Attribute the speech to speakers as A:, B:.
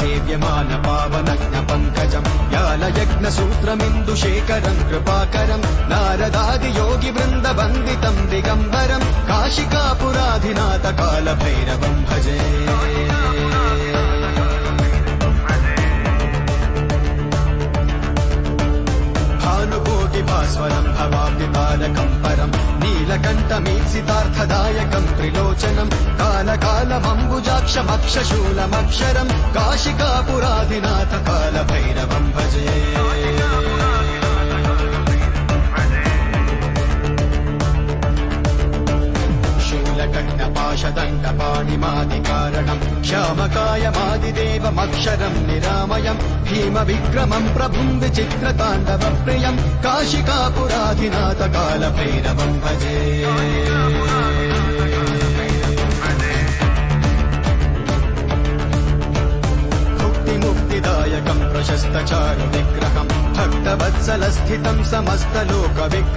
A: सेव्यमान पावनज्ञ पङ्कजम् व्यालयज्ञसूत्रमिन्दुशेखरम् कृपाकरम् नारदादि योगि वृन्दवन्दितम् दिगम्बरम् काशिकापुराधिनाथ कालभैरवम् भजे। भानुकोटिभास्वरम् भवाब्दितारकम् परम् नीलकण्ठमीप्सितार्थदायकम् त्रिलोचनम् कालकालमम्बुजाक्षमक्षशूलमक्षरम् काशिकापुराधिनाथ कालभैरवम् भजे। शूलकण्ठपाशदण्डपाणिमादिकारणम् श्यामकायमादिदेवमक्षरम् निरामयम् भीमविक्रमम् प्रभुम् विचित्रताण्डवप्रियम् काशिकापुराधिनाथ कालभैरवम् भजे। मुक्तिदायकम् प्रशस्तचारु विग्रहम् भक्तवत्सलस्थितम् समस्तलोकविग्रहम्